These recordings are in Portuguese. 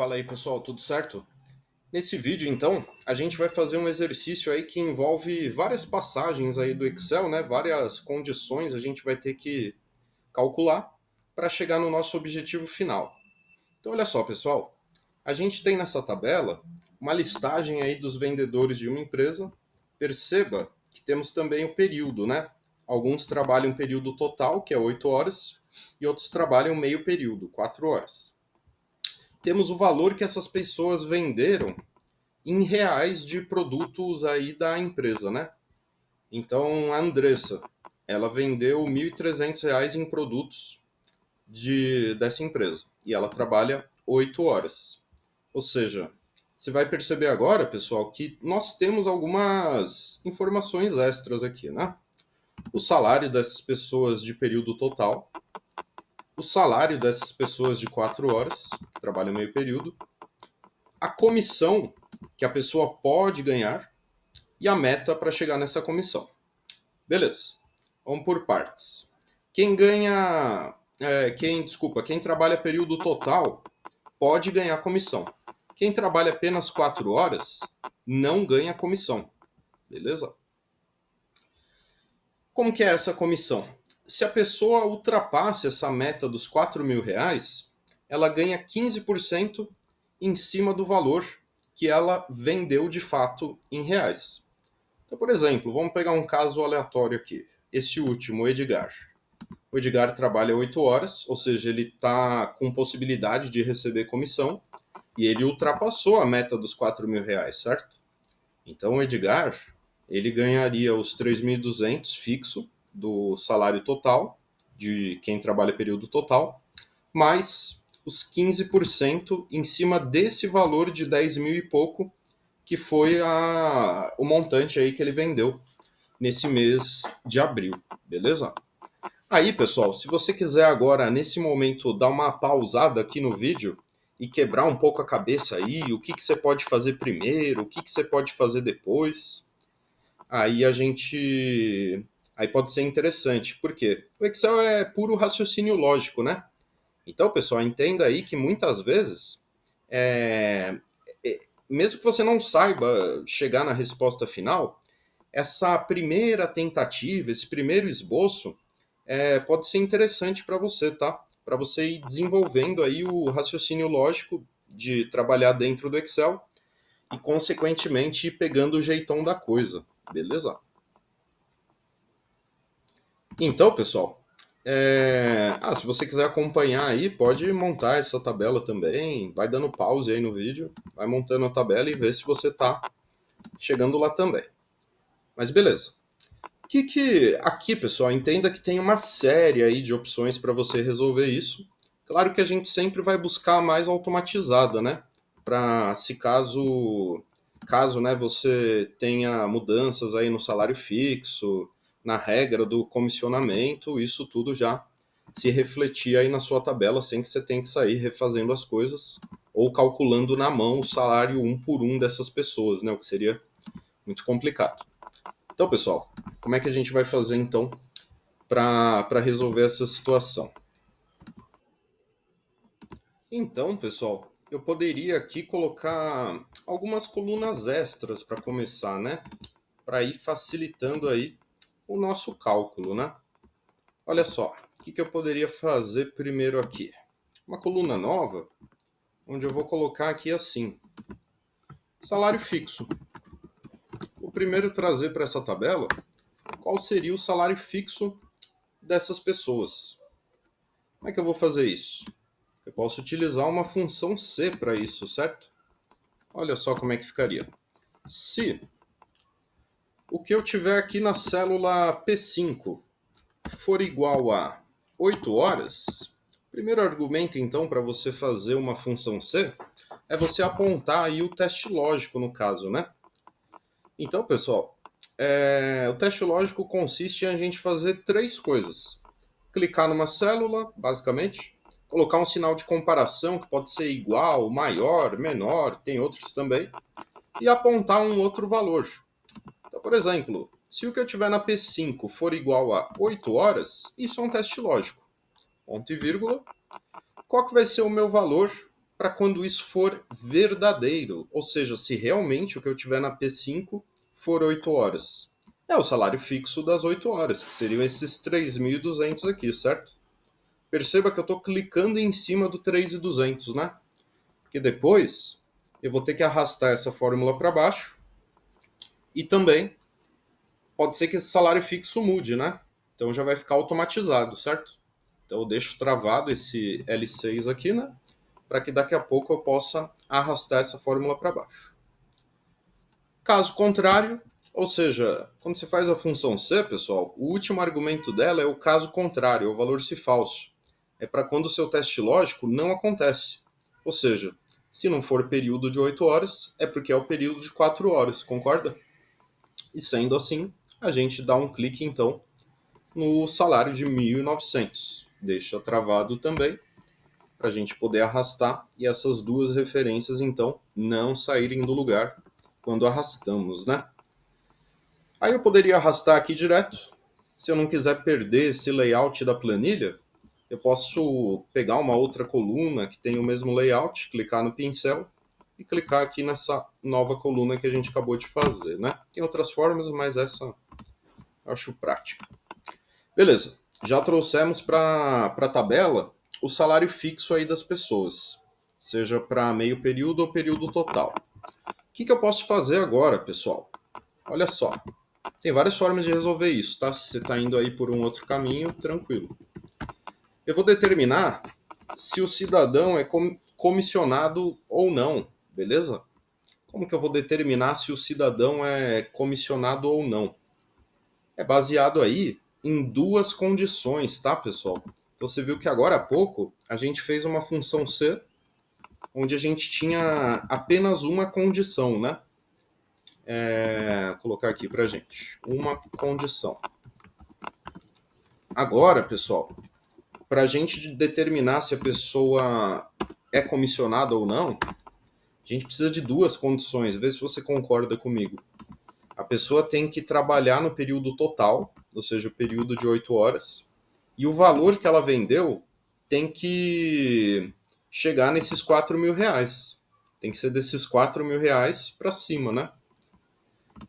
Fala aí pessoal, tudo certo? Nesse vídeo então, a gente vai fazer um exercício aí que envolve várias passagens aí do Excel, né? Várias condições a gente vai ter que calcular para chegar no nosso objetivo final. Então olha só pessoal, a gente tem nessa tabela uma listagem aí dos vendedores de uma empresa. Perceba que temos também o período, né? Alguns trabalham período total, que é 8 horas, e outros trabalham meio período, 4 horas. Temos o valor que essas pessoas venderam em reais de produtos aí da empresa, né? Então a Andressa, ela vendeu R$ 1.300 em produtos dessa empresa e ela trabalha 8 horas. Ou seja, você vai perceber agora, pessoal, que nós temos algumas informações extras aqui, né? O salário dessas pessoas de período total, o salário dessas pessoas de 4 horas, que trabalham meio período, a comissão que a pessoa pode ganhar e a meta para chegar nessa comissão. Beleza. Vamos por partes. Quem ganha, quem trabalha período total pode ganhar comissão. Quem trabalha apenas 4 horas não ganha comissão. Beleza? Como que é essa comissão? Se a pessoa ultrapasse essa meta dos R$ 4.000, ela ganha 15% em cima do valor que ela vendeu de fato em reais. Então, por exemplo, vamos pegar um caso aleatório aqui. Esse último, o Edgar. O Edgar trabalha 8 horas, ou seja, ele está com possibilidade de receber comissão e ele ultrapassou a meta dos R$ 4.000, certo? Então, o Edgar, ele ganharia os 3.200 fixo do salário total de quem trabalha período total, mais os 15% em cima desse valor de 10 mil e pouco, que foi o montante aí que ele vendeu nesse mês de abril, beleza? Aí, pessoal, se você quiser agora, nesse momento, dar uma pausada aqui no vídeo e quebrar um pouco a cabeça aí, o que você pode fazer primeiro, o que você pode fazer depois, aí a gente... Aí pode ser interessante, porque o Excel é puro raciocínio lógico, né? Então, pessoal, entenda aí que muitas vezes, é, mesmo que você não saiba chegar na resposta final, essa primeira tentativa, esse primeiro esboço, pode ser interessante para você, tá? Para você ir desenvolvendo aí o raciocínio lógico de trabalhar dentro do Excel e, consequentemente, ir pegando o jeitão da coisa, beleza? Então, pessoal, se você quiser acompanhar aí, pode montar essa tabela também, vai dando pause aí no vídeo, vai montando a tabela e vê se você está chegando lá também. Mas beleza. Aqui, pessoal, entenda que tem uma série aí de opções para você resolver isso. Claro que a gente sempre vai buscar a mais automatizada, né? Para se caso, né, você tenha mudanças aí no salário fixo, na regra do comissionamento, isso tudo já se refletir aí na sua tabela sem que você tenha que sair refazendo as coisas ou calculando na mão o salário um por um dessas pessoas, né? O que seria muito complicado. Então, pessoal, como é que a gente vai fazer então para resolver essa situação? Então, pessoal, eu poderia aqui colocar algumas colunas extras para começar, né? Para ir facilitando aí o nosso cálculo, né? Olha só, o que eu poderia fazer primeiro aqui? Uma coluna nova, onde eu vou colocar aqui assim: salário fixo. Vou primeiro trazer para essa tabela qual seria o salário fixo dessas pessoas. Como é que eu vou fazer isso? Eu posso utilizar uma função C para isso, certo? Olha só como é que ficaria. Se o que eu tiver aqui na célula P5 for igual a 8 horas, o primeiro argumento então para você fazer uma função C é você apontar aí o teste lógico no caso, né? Então, pessoal, o teste lógico consiste em a gente fazer três coisas. Clicar numa célula, basicamente, colocar um sinal de comparação que pode ser igual, maior, menor, tem outros também, e apontar um outro valor. Então, por exemplo, se o que eu tiver na P5 for igual a 8 horas, isso é um teste lógico. Ponto e vírgula. Qual que vai ser o meu valor para quando isso for verdadeiro, ou seja, se realmente o que eu tiver na P5 for 8 horas. É o salário fixo das 8 horas, que seriam esses 3.200 aqui, certo? Perceba que eu estou clicando em cima do 3.200, né? Porque depois eu vou ter que arrastar essa fórmula para baixo e também pode ser que esse salário fixo mude, né? Então já vai ficar automatizado, certo? Então eu deixo travado esse L6 aqui, né? Para que daqui a pouco eu possa arrastar essa fórmula para baixo. Caso contrário, ou seja, quando você faz a função C, pessoal, o último argumento dela é o caso contrário, é o valor se falso. É para quando o seu teste lógico não acontece. Ou seja, se não for período de 8 horas, é porque é o período de 4 horas, concorda? E sendo assim, a gente dá um clique então no salário de 1.900. Deixa travado também, para a gente poder arrastar e essas duas referências então não saírem do lugar quando arrastamos, né? Aí eu poderia arrastar aqui direto. Se eu não quiser perder esse layout da planilha, eu posso pegar uma outra coluna que tem o mesmo layout, clicar no pincel e clicar aqui nessa nova coluna que a gente acabou de fazer, né? Tem outras formas, mas essa eu acho prática. Beleza, já trouxemos para a tabela o salário fixo aí das pessoas, seja para meio período ou período total. O que eu posso fazer agora, pessoal? Olha só, tem várias formas de resolver isso, tá? Se você está indo aí por um outro caminho, tranquilo. Eu vou determinar se o cidadão é comissionado ou não, beleza? Como que eu vou determinar se o cidadão é comissionado ou não? É baseado aí em duas condições, tá, pessoal? Então você viu que agora há pouco a gente fez uma função C onde a gente tinha apenas uma condição, né? Vou colocar aqui pra gente. Uma condição. Agora, pessoal, para a gente determinar se a pessoa é comissionada ou não, a gente precisa de duas condições. Vê se você concorda comigo. A pessoa tem que trabalhar no período total, ou seja, o período de 8 horas, e o valor que ela vendeu tem que chegar nesses 4.000 reais. Tem que ser desses 4.000 reais para cima, né?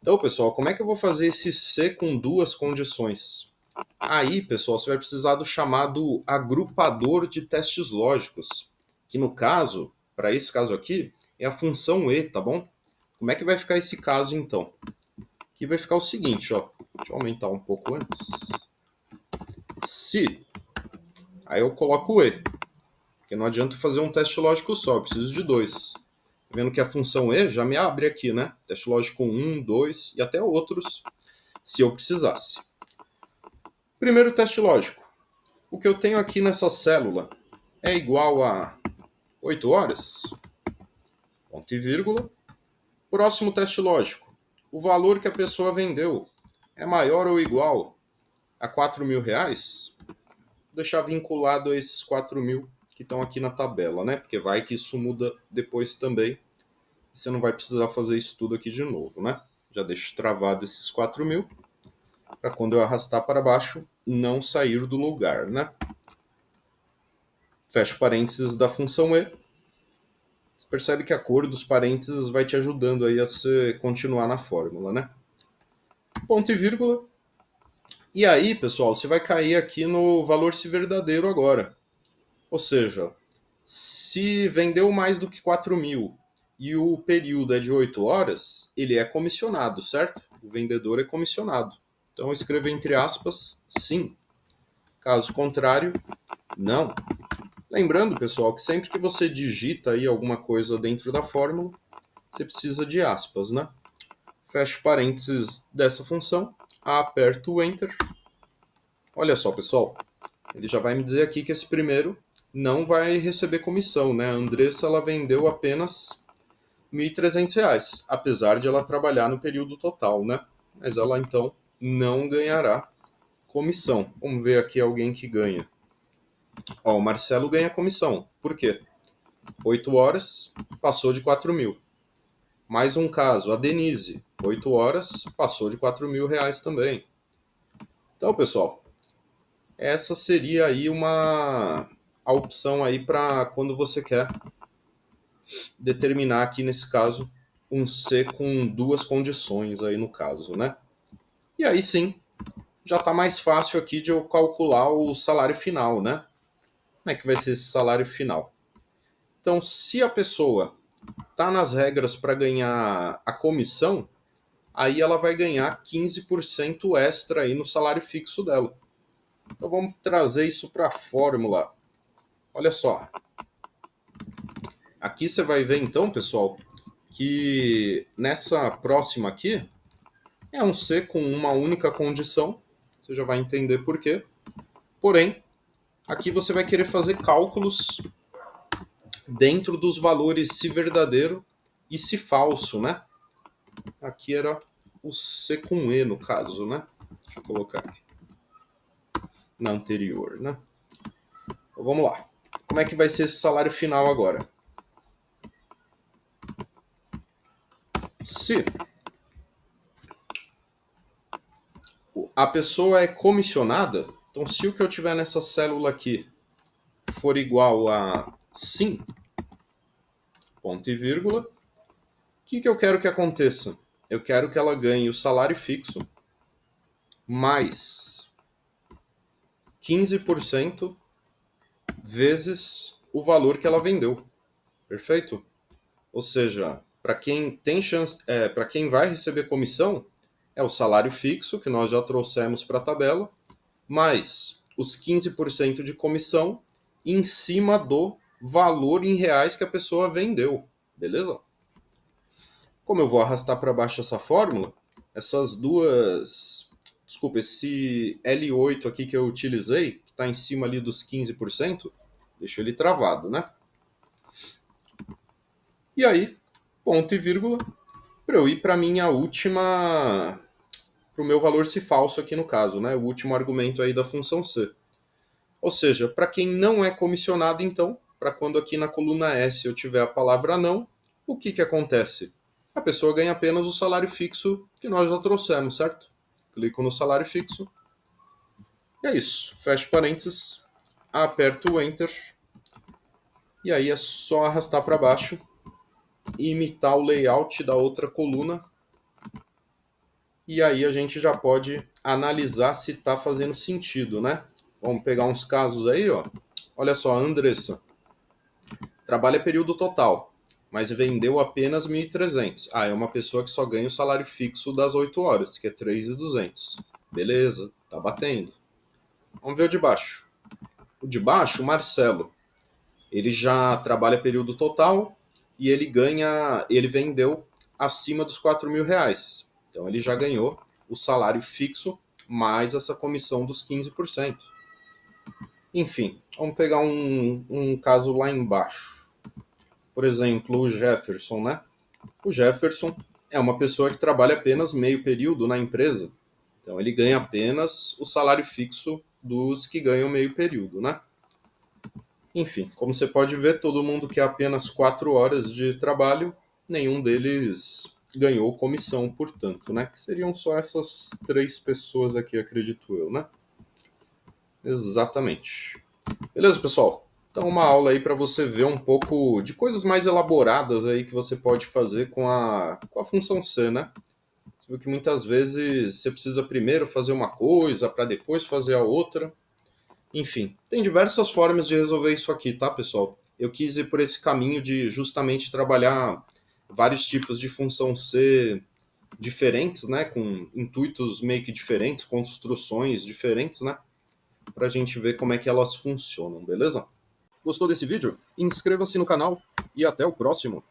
Então, pessoal, como é que eu vou fazer esse C com duas condições? Aí, pessoal, você vai precisar do chamado agrupador de testes lógicos, que no caso, para esse caso aqui, é a função E, tá bom? Como é que vai ficar esse caso, então? Aqui vai ficar o seguinte, ó. Deixa eu aumentar um pouco antes. Se, aí eu coloco o E, porque não adianta fazer um teste lógico só, eu preciso de dois. Tá vendo que a função E já me abre aqui, né? Teste lógico 1, 2 e até outros, se eu precisasse. Primeiro teste lógico. O que eu tenho aqui nessa célula é igual a 8 horas? Ponto e vírgula. Próximo teste lógico. O valor que a pessoa vendeu é maior ou igual a 4.000 reais? Vou deixar vinculado a esses 4.000 que estão aqui na tabela, né? Porque vai que isso muda depois também. Você não vai precisar fazer isso tudo aqui de novo, né? Já deixo travado esses 4.000 para quando eu arrastar para baixo não sair do lugar, né? Fecho parênteses da função E. Você percebe que a cor dos parênteses vai te ajudando aí a você continuar na fórmula, né? Ponto e vírgula. E aí, pessoal, você vai cair aqui no valor se verdadeiro agora. Ou seja, se vendeu mais do que 4.000 e o período é de 8 horas, ele é comissionado, certo? O vendedor é comissionado. Então eu escrevo entre aspas, sim. Caso contrário, não. Lembrando, pessoal, que sempre que você digita aí alguma coisa dentro da fórmula, você precisa de aspas, né? Fecho parênteses dessa função, aperto o Enter. Olha só, pessoal, ele já vai me dizer aqui que esse primeiro não vai receber comissão, né? A Andressa, ela vendeu apenas R$ 1.300, apesar de ela trabalhar no período total, né? Mas ela, então, não ganhará comissão. Vamos ver aqui alguém que ganha. Ó, o Marcelo ganha comissão. Por quê? 8 horas, passou de 4.000. Mais um caso, a Denise, 8 horas, passou de 4.000 reais também. Então, pessoal, essa seria aí a opção aí para quando você quer determinar aqui nesse caso um C com duas condições aí no caso, né? E aí sim, já está mais fácil aqui de eu calcular o salário final, né? Como é que vai ser esse salário final? Então, se a pessoa está nas regras para ganhar a comissão, aí ela vai ganhar 15% extra aí no salário fixo dela. Então vamos trazer isso para a fórmula. Olha só. Aqui você vai ver então, pessoal, que nessa próxima aqui é um C com uma única condição. Você já vai entender por quê. Porém, aqui você vai querer fazer cálculos dentro dos valores se verdadeiro e se falso, né? Aqui era o C com E no caso, né? Deixa eu colocar aqui. Na anterior, né? Então vamos lá. Como é que vai ser esse salário final agora? Se a pessoa é comissionada, então se o que eu tiver nessa célula aqui for igual a sim, ponto e vírgula, o que eu quero que aconteça? Eu quero que ela ganhe o salário fixo mais 15% vezes o valor que ela vendeu. Perfeito? Ou seja, para quem tem chance, para quem vai receber comissão, é o salário fixo que nós já trouxemos para a tabela, mais os 15% de comissão em cima do valor em reais que a pessoa vendeu. Beleza? Como eu vou arrastar para baixo essa fórmula, essas duas. Desculpa, esse L8 aqui que eu utilizei, que está em cima ali dos 15%, deixo ele travado, né? E aí, ponto e vírgula, para eu ir para minha última. Para o meu valor se falso aqui no caso, né? O último argumento aí da função C. Ou seja, para quem não é comissionado, então, para quando aqui na coluna S eu tiver a palavra não, o que acontece? A pessoa ganha apenas o salário fixo que nós já trouxemos, certo? Clico no salário fixo. E é isso. Fecho parênteses, aperto o Enter. E aí é só arrastar para baixo e imitar o layout da outra coluna. E aí a gente já pode analisar se está fazendo sentido, né? Vamos pegar uns casos aí, ó. Olha só, a Andressa trabalha período total, mas vendeu apenas 1.300. Ah, é uma pessoa que só ganha o salário fixo das 8 horas, que é 3.200. Beleza, tá batendo. Vamos ver o de baixo. O de baixo, o Marcelo. Ele já trabalha período total e ele vendeu acima dos 4.000 reais. Então ele já ganhou o salário fixo mais essa comissão dos 15%. Enfim, vamos pegar um caso lá embaixo. Por exemplo, o Jefferson, né? O Jefferson é uma pessoa que trabalha apenas meio período na empresa. Então ele ganha apenas o salário fixo dos que ganham meio período, né? Enfim, como você pode ver, todo mundo quer apenas 4 horas de trabalho, nenhum deles ganhou comissão, portanto, né? Que seriam só essas 3 pessoas aqui, acredito eu, né? Exatamente. Beleza, pessoal? Então, uma aula aí para você ver um pouco de coisas mais elaboradas aí que você pode fazer com a função C, né? Você viu que muitas vezes você precisa primeiro fazer uma coisa para depois fazer a outra. Enfim, tem diversas formas de resolver isso aqui, tá, pessoal? Eu quis ir por esse caminho de justamente trabalhar vários tipos de função C diferentes, né? Com intuitos meio que diferentes, construções diferentes, né? Pra gente ver como é que elas funcionam, beleza? Gostou desse vídeo? Inscreva-se no canal e até o próximo!